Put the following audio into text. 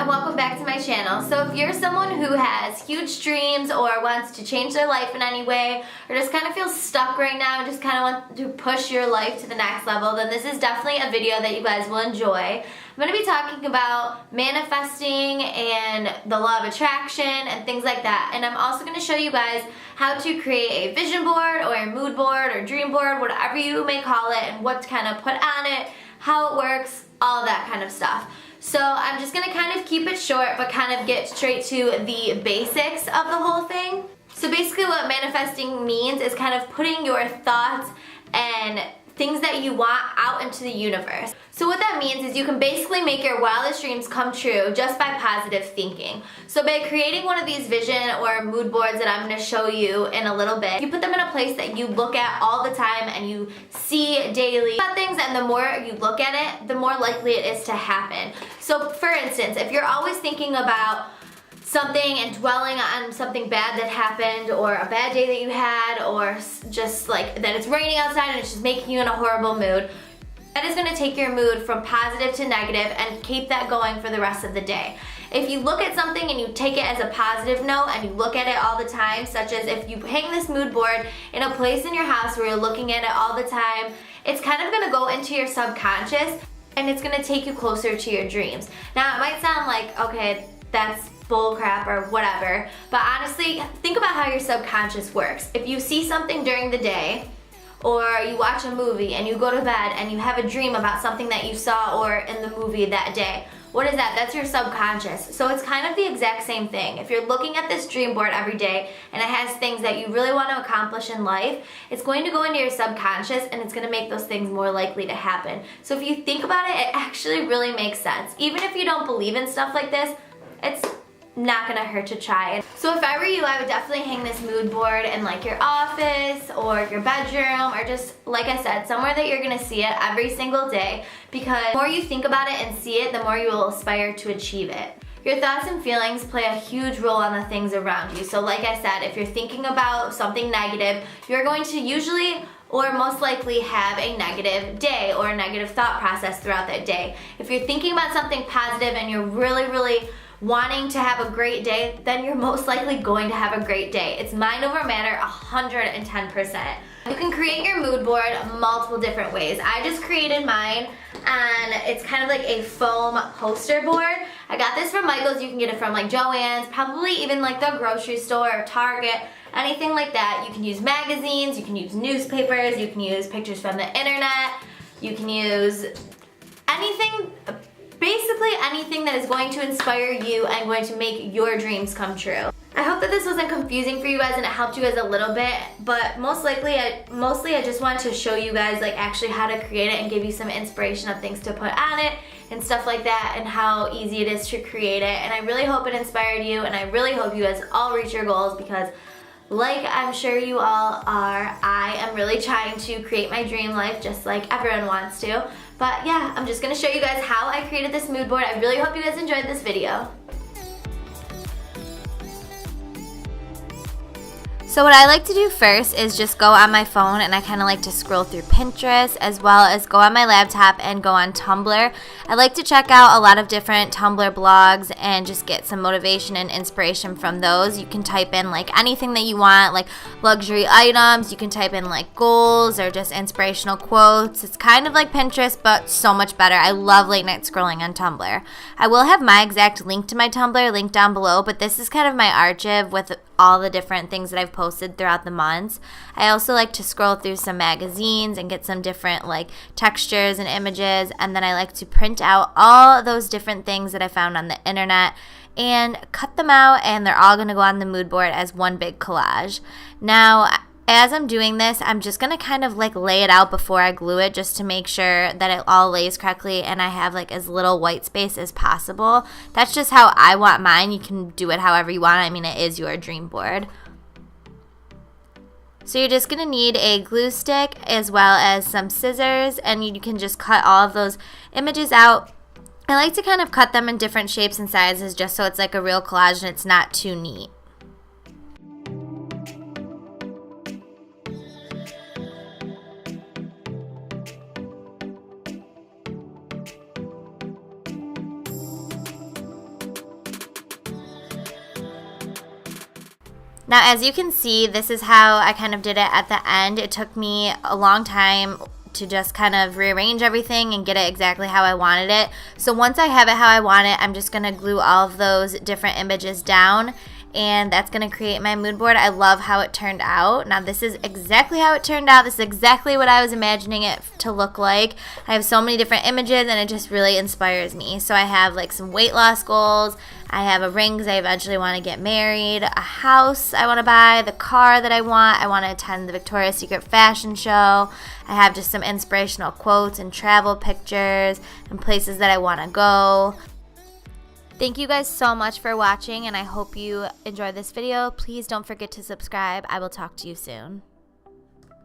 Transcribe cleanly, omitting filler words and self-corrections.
and welcome back to my channel. So if you're someone who has huge dreams or wants to change their life in any way, or just kind of feels stuck right now and just kind of want to push your life to the next level, then this is definitely a video that you guys will enjoy. I'm going to be talking about manifesting and the law of attraction and things like that. And I'm also going to show you guys how to create a vision board or a mood board or dream board, whatever you may call it, and what to kind of put on it, how it works, all that kind of stuff. So I'm just going to kind of keep it short but kind of get straight to the basics of the whole thing. So basically what manifesting means is kind of putting your thoughts and things that you want out into the universe. So what that means is you can basically make your wildest dreams come true just by positive thinking. So by creating one of these vision or mood boards that I'm going to show you in a little bit, you put them in a place that you look at all the time and you see daily about things, and the more you look at it, the more likely it is to happen. So for instance, if you're always thinking about something and dwelling on something bad that happened, or a bad day that you had, or just like that it's raining outside and it's just making you in a horrible mood, that is going to take your mood from positive to negative and keep that going for the rest of the day. If you look at something and you take it as a positive note and you look at it all the time, such as if you hang this mood board in a place in your house where you're looking at it all the time, it's kind of going to go into your subconscious and it's going to take you closer to your dreams. Now it might sound like, okay, that's bull crap or whatever, but honestly, think about how your subconscious works. If you see something during the day, or you watch a movie and you go to bed and you have a dream about something that you saw or in the movie that day, what is that? That's your subconscious. So it's kind of the exact same thing. If you're looking at this dream board every day and it has things that you really want to accomplish in life, it's going to go into your subconscious and it's going to make those things more likely to happen. So if you think about it, it actually really makes sense. Even if you don't believe in stuff like this, it's not gonna hurt to try it. So if I were you, I would definitely hang this mood board in like your office or your bedroom, or just, like I said, somewhere that you're gonna see it every single day, because the more you think about it and see it, the more you will aspire to achieve it. Your thoughts and feelings play a huge role on the things around you. So like I said, if you're thinking about something negative, you're going to usually or most likely have a negative day or a negative thought process throughout that day. If you're thinking about something positive and you're really wanting to have a great day, then you're most likely going to have a great day. It's mind over matter 110%. You can create your mood board multiple different ways. I just created mine, and it's kind of like a foam poster board. I got this from Michael's. You can get it from like Joann's, probably even like the grocery store or Target, anything like that. You can use magazines, you can use newspapers, you can use pictures from the internet, you can use anything, basically anything that is going to inspire you and going to make your dreams come true. I hope that this wasn't confusing for you guys and it helped you guys a little bit, but mostly I just wanted to show you guys like actually how to create it and give you some inspiration of things to put on it and stuff like that, and how easy it is to create it. And I really hope it inspired you, and I really hope you guys all reach your goals, because like I'm sure you all are, I am really trying to create my dream life just like everyone wants to. But yeah, I'm just going to show you guys how I created this mood board. I really hope you guys enjoyed this video. So what I like to do first is just go on my phone, and I kind of like to scroll through Pinterest, as well as go on my laptop and go on Tumblr. I like to check out a lot of different Tumblr blogs and just get some motivation and inspiration from those. You can type in like anything that you want, like luxury items. You can type in like goals or just inspirational quotes. It's kind of like Pinterest, but so much better. I love late night scrolling on Tumblr. I will have my exact link to my Tumblr linked down below, but this is kind of my archive with all the different things that I've posted throughout the months. I also like to scroll through some magazines and get some different like textures and images, and then I like to print out all those different things that I found on the internet and cut them out, and they're all going to go on the mood board as one big collage. Now, as I'm doing this, I'm just going to kind of like lay it out before I glue it, just to make sure that it all lays correctly and I have like as little white space as possible. That's just how I want mine. You can do it however you want. I mean, it is your dream board. So you're just going to need a glue stick as well as some scissors, and you can just cut all of those images out. I like to kind of cut them in different shapes and sizes just so it's like a real collage and it's not too neat. Now, as you can see, this is how I kind of did it at the end. It took me a long time to just kind of rearrange everything and get it exactly how I wanted it. So once I have it how I want it, I'm just going to glue all of those different images down, and that's going to create my mood board. I love how it turned out. Now, this is exactly how it turned out. This is exactly what I was imagining it to look like. I have so many different images, and it just really inspires me. So I have like some weight loss goals. I have a ring because I eventually want to get married, a house I want to buy, the car that I want to attend the Victoria's Secret fashion show. I have just some inspirational quotes and travel pictures and places that I want to go. Thank you guys so much for watching, and I hope you enjoyed this video. Please don't forget to subscribe. I will talk to you soon.